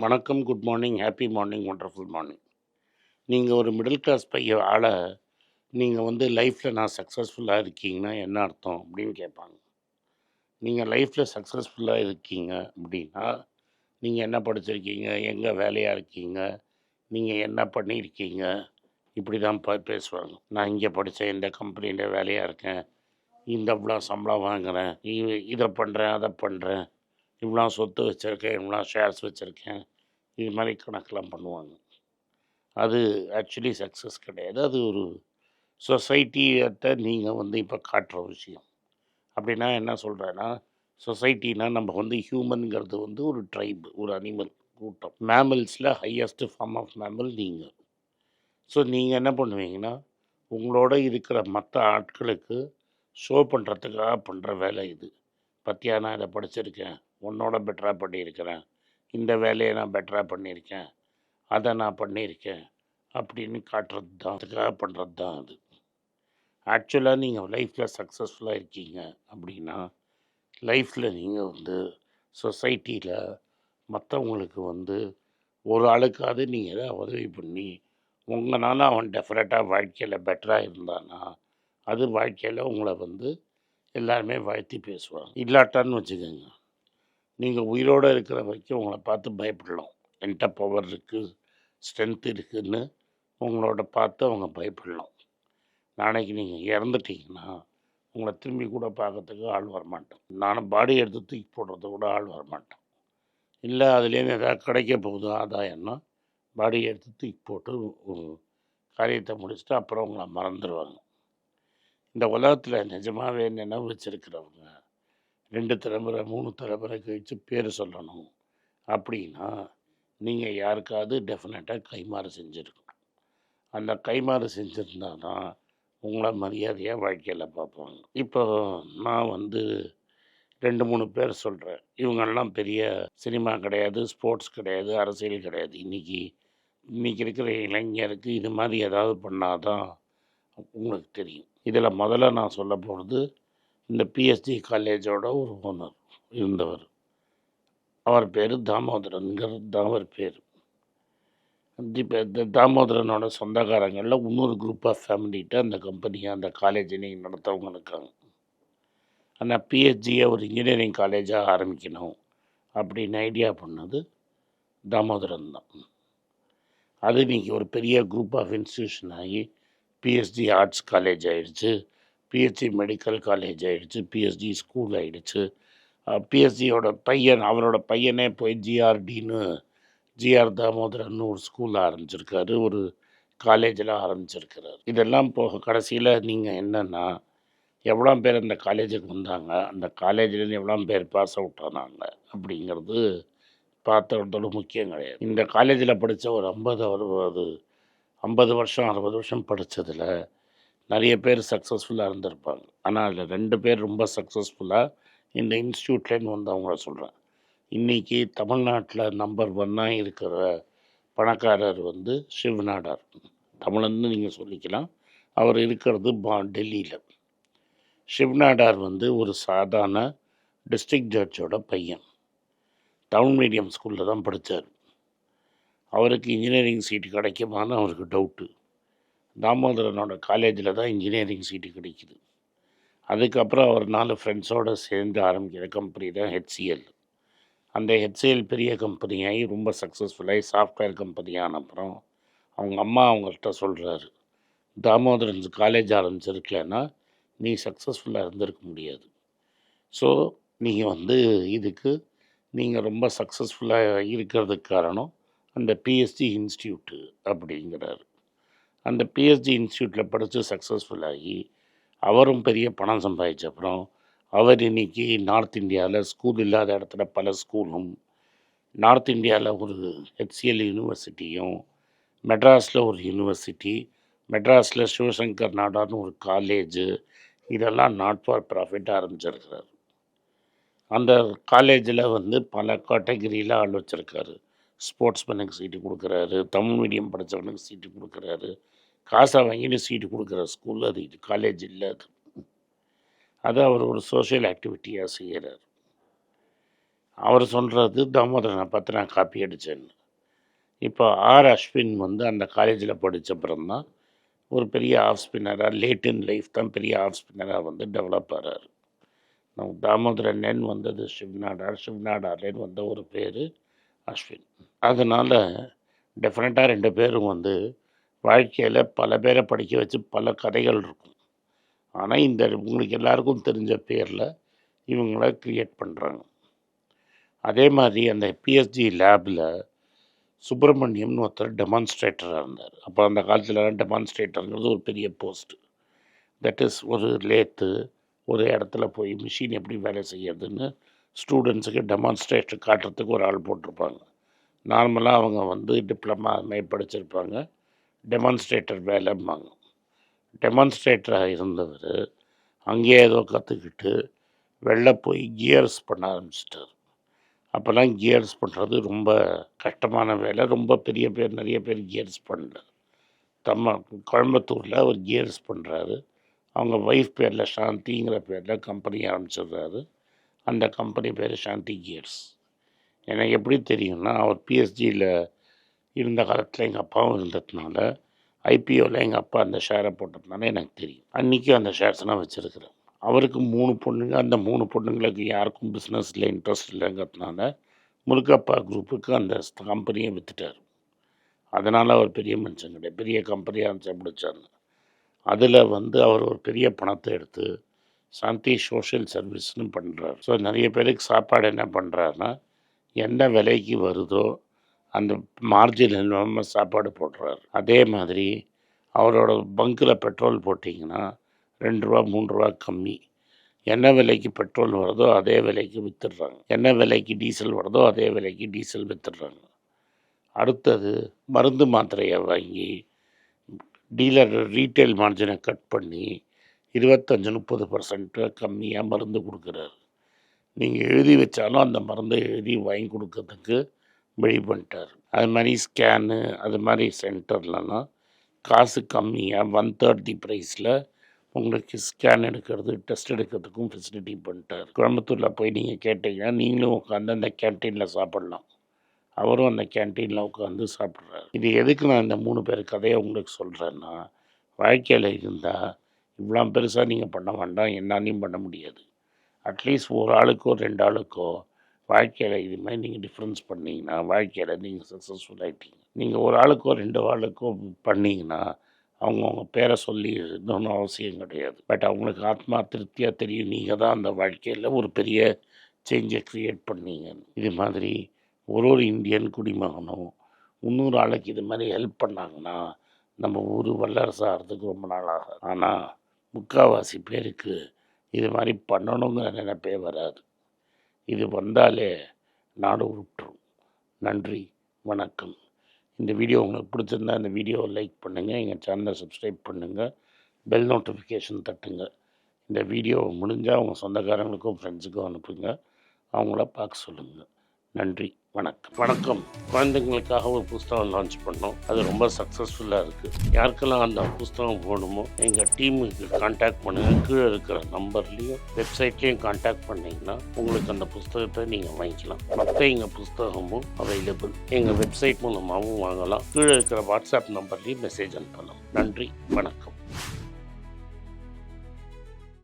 வணக்கம், good morning, happy morning, wonderful morning. நீங்கள் ஒரு மிடில் கிளாஸ் ஆள நீங்கள் லைஃப்பில் நான் சக்ஸஸ்ஃபுல்லாக இருக்கீங்கன்னா என்ன அர்த்தம் அப்படின்னு கேட்பாங்க. நீங்கள் லைஃப்பில் சக்ஸஸ்ஃபுல்லாக இருக்கீங்க அப்படின்னா, நீங்கள் என்ன படிச்சிருக்கீங்க, எங்கே வேலையாக இருக்கீங்க, நீங்கள் என்ன பண்ணியிருக்கீங்க, இப்படி தான் பேசுவாங்க. நான் இங்கே படித்தேன், இந்த கம்பெனியில் வேலையாக இருக்கேன், இந்த இவ்வளோ சம்பளம் வாங்குகிறேன், இதை பண்ணுறேன், அதை பண்ணுறேன், இவ்வளோ சொத்து வச்சுருக்கேன், இவ்வளோ ஷேர்ஸ் வச்சுருக்கேன், இது மாதிரி கணக்கெலாம் பண்ணுவாங்க. அது ஆக்சுவலி சக்ஸஸ் கிடையாது. அது ஒரு சொசைட்டியத்த நீங்கள் இப்போ காட்டுற விஷயம். அப்படின்னா என்ன சொல்கிறேன்னா, சொசைட்டினா நம்ம ஹியூமன்ங்கிறது ஒரு ட்ரைப், ஒரு அனிமல் கூட்டம். மேமல்ஸில் ஹையஸ்ட் ஃபார்ம் ஆஃப் மேமல் நீங்கள். ஸோ நீங்கள் என்ன பண்ணுவீங்கன்னா, உங்களோட இருக்கிற மற்ற ஆட்களுக்கு ஷோ பண்ணுறதுக்காக பண்ணுற வேலை இது. பத்தியா நான் இதை படிச்சிருக்கேன், உன்னோட பெட்டராக பண்ணியிருக்கிறேன், இந்த வேலையை நான் பெட்டராக பண்ணியிருக்கேன், அதை நான் பண்ணியிருக்கேன் அப்படின்னு காட்டுறது தான், அதுக்காக பண்ணுறது தான் அது. ஆக்சுவலாக நீங்கள் லைஃப்பில் சக்ஸஸ்ஃபுல்லாக இருக்கீங்க அப்படின்னா, லைஃப்பில் நீங்கள் சொசைட்டியில் மற்றவங்களுக்கு ஒரு ஆளுக்காவது நீங்கள் எதாவது உதவி பண்ணி உங்களால் அவன் டெஃபினட்டாக வாழ்க்கையில் பெட்டராக இருந்தானா, அது வாழ்க்கையில் உங்களை எல்லாருமே வாழ்த்தி பேசுவாங்க. இல்லாட்டான்னு வச்சுக்கோங்க, நீங்கள் உயிரோடு இருக்கிற வரைக்கும் உங்களை பார்த்து பயப்படலாம். என்கிட்ட பவர் இருக்குது, ஸ்ட்ரென்த் இருக்குதுன்னு உங்களோட பார்த்து அவங்க பயப்படலாம். நாளைக்கு நீங்கள் இறந்துட்டிங்கன்னா உங்களை திரும்பி கூட பார்க்கறதுக்கு ஆள் வரமாட்டோம். நானும் பாடி எடுத்து தூக்கி போடுறது கூட ஆள் வரமாட்டோம். இல்லை அதுலேருந்து எதாவது கிடைக்க போகுது ஆதாயம்னா, பாடியை எடுத்து தூக்கி போட்டு ஒரு காரியத்தை முடிச்சுட்டு அப்புறம் உங்களை மறந்துடுவாங்க. இந்த உலகத்தில் நிஜமாகவே நினைவு வச்சுருக்கிறவங்க 2 தலைமுறை 3 தலைமுறை கழித்து பேர் சொல்லணும் அப்படின்னா, நீங்கள் யாருக்காவது டெஃபினட்டாக கைமாறு செஞ்சுருக்கணும். அந்த கைமாறு செஞ்சுருந்தா தான் உங்களை மரியாதையாக வாழ்க்கையில் பார்ப்பாங்க. இப்போ நான் 2 3 பேர் சொல்கிறேன். இவங்கெல்லாம் பெரிய சினிமா கிடையாது, ஸ்போர்ட்ஸ் கிடையாது, அரசியல் கிடையாது. இன்றைக்கி இருக்கிற இளைஞருக்கு இது மாதிரி ஏதாவது பண்ணால் தான் உங்களுக்கு தெரியும். இதில் முதல்ல நான் சொல்ல போகிறது, இந்த பிஎஸ்ஜி காலேஜோட ஒரு ஓனர் இருந்தவர். அவர் பேர் தாமோதரன்கிறது தான் அவர் பேர். இப்போ இந்த தாமோதரனோட சொந்தக்காரங்களில் இன்னொரு குரூப் ஆஃப் ஃபேமிலிகிட்ட அந்த கம்பெனியை, அந்த காலேஜை நீங்கள் நடத்தவங்க இருக்காங்க. ஆனால் பிஹெச்டியை ஒரு இன்ஜினியரிங் காலேஜாக ஆரம்பிக்கணும் அப்படின்னு ஐடியா பண்ணது தாமோதரன் தான். அது இன்றைக்கி ஒரு பெரிய குரூப் ஆஃப் இன்ஸ்டியூஷன் ஆகி பிஹெச்டி ஆர்ட்ஸ் காலேஜ் ஆகிடுச்சு, பிஹெச்டி மெடிக்கல் காலேஜ் ஆகிடுச்சு, பிஹெச்டி ஸ்கூல் ஆகிடுச்சு. பிஹெச்டியோட பையன், அவரோட பையனே போய் ஜிஆர் தாமோதரன் ஒரு ஸ்கூல் ஆரம்பிச்சிருக்காரு, ஒரு காலேஜில் ஆரம்பிச்சிருக்கிறார். இதெல்லாம் போக கடைசியில் நீங்கள் என்னென்னா, எவ்வளோ பேர் அந்த காலேஜுக்கு வந்தாங்க, அந்த காலேஜிலேருந்து எவ்வளோ பேர் பாஸ் அவுட் ஆனாங்க அப்படிங்கிறது பார்த்தோட முக்கியம் கிடையாது. இந்த காலேஜில் படித்த ஒரு 50 வருஷம் 60 வருஷம் படித்ததில் நிறைய பேர் சக்ஸஸ்ஃபுல்லாக இருந்திருப்பாங்க. ஆனால் அதில் 2 பேர் ரொம்ப சக்ஸஸ்ஃபுல்லாக இந்த இன்ஸ்டியூட்லேருந்து வந்தவங்கள சொல்கிறேன். இன்றைக்கி தமிழ்நாட்டில் நம்பர் 1 இருக்கிற பணக்காரர் சிவ் நாடார். தமிழன்னு நீங்கள் சொல்லிக்கலாம். அவர் இருக்கிறது டெல்லியில். சிவ் நாடார் ஒரு சாதாரண டிஸ்ட்ரிக்ட் ஜட்ஜோட பையன். டவுன் மீடியம் ஸ்கூலில் தான் படித்தார். அவருக்கு இன்ஜினியரிங் சீட்டு கிடைக்குமான்னு அவருக்கு டவுட்டு. தாமோதரனோட காலேஜில் தான் இன்ஜினியரிங் சீட்டு கிடைக்கிது. அதுக்கப்புறம் அவர் 4 ஃப்ரெண்ட்ஸோடு சேர்ந்து ஆரம்பிக்கிற கம்பெனி தான் ஹெச்சிஎல். அந்த ஹெச்சிஎல் பெரிய கம்பெனியாகி ரொம்ப சக்ஸஸ்ஃபுல்லாகி சாஃப்ட்வேர் கம்பெனியான அப்புறம் அவங்க அம்மா அவங்கள்ட்ட சொல்கிறாரு, தாமோதரன் காலேஜ் ஆரம்பிச்சிருக்கலன்னா நீ சக்ஸஸ்ஃபுல்லாக இருந்திருக்க முடியாது. ஸோ நீங்கள் இதுக்கு நீங்கள் ரொம்ப சக்ஸஸ்ஃபுல்லாக இருக்கிறதுக்கு காரணம் அந்த பிஎஸ்ஜி இன்ஸ்டியூட்டு அப்படிங்கிறாரு. அந்த பிஎஸ்ஜி இன்ஸ்டியூட்டில் படித்து சக்ஸஸ்ஃபுல்லாகி அவரும் பெரிய பணம் சம்பாதிச்ச அப்புறம் அவர் இன்றைக்கி நார்த் இந்தியாவில் ஸ்கூல் இல்லாத இடத்துல பல ஸ்கூலும், நார்த் இந்தியாவில் ஒரு ஹெச்சிஎல் யூனிவர்சிட்டியும், மெட்ராஸில் ஒரு யூனிவர்சிட்டி, மெட்ராஸில் சிவசங்கர் நாடார்னு ஒரு காலேஜு, இதெல்லாம் நாட் ஃபார் ப்ராஃபிட் ஆரம்பிச்சிருக்கிறார். அந்த காலேஜில் பல கேட்டகிரியில் ஆள் வச்சுருக்காரு. ஸ்போர்ட்ஸ்மேனுக்கு சீட்டு கொடுக்குறாரு, தமிழ் மீடியம் படித்தவனுக்கு சீட்டு கொடுக்குறாரு, காசை வாங்கிட்டு சீட்டு கொடுக்குற ஸ்கூல் அது. இது காலேஜ் இல்லை அது. அதை அவர் ஒரு சோஷியல் ஆக்டிவிட்டியாக செய்கிறார். அவர் சொல்கிறது தாமோதரனை பார்த்து நான் காப்பி அடித்தேன்னு. இப்போ அஸ்வின் வந்து அந்த காலேஜில் படித்தப்புறம் தான் ஒரு பெரிய ஆஃப் ஸ்பின்னராக லேட் இன் லைஃப் தான் பெரிய ஆஃப் ஸ்பின்னராக வந்து டெவலப் ஆகிறார். நம்ம தாமோதரன் வந்தது ஷிவ்நாடார்லேன்னு வந்த ஒரு பேர் அஸ்வின். அதனால் டெஃபினட்டாக 2 பேரும் வந்து வாழ்க்கையில் பல பேரை படிக்க வச்சு பல கதைகள் இருக்கும். ஆனால் இந்த உங்களுக்கு எல்லாருக்கும் தெரிஞ்ச பேரில் இவங்கள க்ரியேட் பண்ணுறாங்க. அதே மாதிரி அந்த பிஎஸ்ஜி லேபில் சுப்பிரமணியம்னு ஒருத்தர் டெமான்ஸ்ட்ரேட்டராக இருந்தார். அப்போ அந்த காலத்தில் டெமான்ஸ்ட்ரேட்டருங்கிறது ஒரு பெரிய போஸ்ட்டு. தட் இஸ் ஒரு லேத்து ஒரு இடத்துல போய் மிஷின் எப்படி வேலை செய்யறதுன்னு ஸ்டூடெண்ட்ஸுக்கு டெமான்ஸ்ட்ரேட்டர் காட்டுறதுக்கு ஒரு ஆள் போட்டிருப்பாங்க. நார்மலாக அவங்க வந்து டிப்ளமா அதுமாதிரி படிச்சிருப்பாங்க. டெமான்ஸ்ட்ரேட்டர் வேலைம்பாங்க. டெமான்ஸ்ட்ரேட்டராக இருந்தவர் அங்கேயே ஏதோ கற்றுக்கிட்டு வெளில போய் கியர்ஸ் பண்ண ஆரம்பிச்சிட்டார். அப்போல்லாம் கியர்ஸ் பண்ணுறது ரொம்ப கஷ்டமான வேலை. ரொம்ப பெரிய பேர் நிறைய பேர் கியர்ஸ் பண்ணல. கோயம்புத்தூரில் அவர் கியர்ஸ் பண்ணுறாரு. அவங்க ஒய்ஃப் பேரில் சாந்திங்கிற பேரில் கம்பெனி ஆரம்பிச்சிடுறாரு. அந்த கம்பெனி பேர் சாந்தி கியர்ஸ். எனக்கு எப்படி தெரியும்னா, அவர் பிஎஸ்ஜியில் இருந்த காலத்தில் எங்கள் அப்பாவும் இருந்ததுனால ஐபிஓவில் எங்கள் அப்பா அந்த ஷேரை போட்டதுனால எனக்கு தெரியும். அன்றைக்கும் அந்த ஷேர்ஸ் நான் வச்சுருக்கிறேன். அவருக்கு 3 பொண்ணுங்க. அந்த 3 பொண்ணுங்களுக்கு யாருக்கும் பிஸ்னஸில் இன்ட்ரெஸ்ட் இல்லைங்கிறதுனால முருகப்பா குரூப்புக்கு அந்த கம்பெனியை விற்றுட்டார். அதனால் அவர் பெரிய மனுஷன் கிடையாது. பெரிய கம்பெனியாக இருந்துச்சு பிடிச்சாங்க. அதில் வந்து அவர் ஒரு பெரிய பணத்தை எடுத்து சாந்தி சோஷியல் சர்வீஸ்னு பண்ணுறாரு. ஸோ நிறைய பேருக்கு சாப்பாடு என்ன பண்ணுறாருன்னா, என்ன விலைக்கு வருதோ அந்த மார்ஜின் இல்லாமல் சாப்பாடு போடுறாரு. அதே மாதிரி அவரோட பங்கில் பெட்ரோல் போட்டிங்கன்னா 2 ரூபா 3 ரூபா கம்மி. என்ன விலைக்கு பெட்ரோல் வருதோ அதே விலைக்கு விற்றுடுறாங்க. என்ன விலைக்கு டீசல் வருதோ அதே விலைக்கு டீசல் விற்றுடுறாங்க. அடுத்தது மருந்து மாத்திரையை வாங்கி டீலர் ரீட்டைல் மார்ஜினை கட் பண்ணி 25-30% கம்மியாக மருந்து கொடுக்குறாரு. நீங்கள் எழுதி வச்சாலும் அந்த மருந்தை எழுதி வாங்கி கொடுக்கறதுக்கு வழி பண்ணிட்டார். அது மாதிரி ஸ்கேனு அது மாதிரி சென்டர்லலாம் காசு கம்மியாக 1/3 தி ப்ரைஸில் உங்களுக்கு ஸ்கேன் எடுக்கிறது டெஸ்ட் எடுக்கிறதுக்கும் ஃபெசிலிட்டி பண்ணிட்டார். கோயம்புத்தூரில் போய் நீங்கள் கேட்டிங்கன்னா நீங்களும் உட்காந்து அந்த கேன்டீனில் சாப்பிட்லாம். அவரும் அந்த கேன்டீனில் உட்காந்து சாப்பிட்றாரு. இது எதுக்கு நான் இந்த 3 பேர் கதையை உங்களுக்கு சொல்கிறேன்னா, வாழ்க்கையில் இருந்தால் இவ்வளோ பெருசாக நீங்கள் பண்ண வேண்டாம், என்னாலையும் பண்ண முடியாது. அட்லீஸ்ட் ஒரு ஆளுக்கோ 2 ஆளுக்கோ வாழ்க்கையில் இது மாதிரி நீங்கள் டிஃப்ரென்ஸ் பண்ணிங்கன்னா வாழ்க்கையில் நீங்கள் சக்ஸஸ்ஃபுல் ஆகிட்டீங்க. நீங்கள் ஒரு ஆளுக்கோ 2 ஆளுக்கோ பண்ணிங்கன்னா அவங்கவுங்க பேரை சொல்லி இன்னொன்று அவசியம் கிடையாது. பட் அவங்களுக்கு ஆத்மா திருப்தியாக தெரியும் நீங்கள் தான் அந்த வாழ்க்கையில் ஒரு பெரிய சேஞ்சை க்ரியேட் பண்ணீங்க. இது மாதிரி ஒரு இந்தியன் குடிமகனும் 300 ஆளுக்கு இது மாதிரி ஹெல்ப் பண்ணாங்கன்னா நம்ம ஊர் வல்லரசு ஆகிறதுக்கு ரொம்ப நாள் ஆகும். ஆனால் முக்கால்வாசி பேருக்கு இது மாதிரி பண்ணணுங்கிற நினைப்பே வராது. இது வந்தாலே நாடு விட்டுரும். நன்றி, வணக்கம். இந்த வீடியோ உங்களுக்கு பிடிச்சிருந்தா இந்த வீடியோவை லைக் பண்ணுங்கள், எங்கள் சேனலை சப்ஸ்கிரைப் பண்ணுங்கள், பெல் நோட்டிஃபிகேஷன் தட்டுங்க. இந்த வீடியோவை முடிஞ்சால் அவங்க சொந்தக்காரங்களுக்கும் ஃப்ரெண்ட்ஸுக்கும் அனுப்புங்க, அவங்கள பார்க்க சொல்லுங்கள். நன்றி, வணக்கம். குழந்தைங்களுக்காக ஒரு புஸ்தகம் லான்ச் பண்ணோம். அது ரொம்ப சக்ஸஸ்ஃபுல்லாக இருக்குது. யாருக்கெல்லாம் அந்த புஸ்தகம் போகணுமோ எங்கள் டீமுக்கு கான்டாக்ட் பண்ணுங்கள். கீழே இருக்கிற நம்பர்லேயும் வெப்சைட்லேயும் கான்டாக்ட் பண்ணிங்கன்னா உங்களுக்கு அந்த புஸ்தகத்தை நீங்கள் வாங்கிக்கலாம். மற்ற எங்கள் புஸ்தகமும் அவைலபிள். எங்கள் வெப்சைட் மூலமாகவும் வாங்கலாம். கீழே இருக்கிற வாட்ஸ்அப் நம்பர்லேயும் மெசேஜ் அனுப்பலாம். நன்றி, வணக்கம்.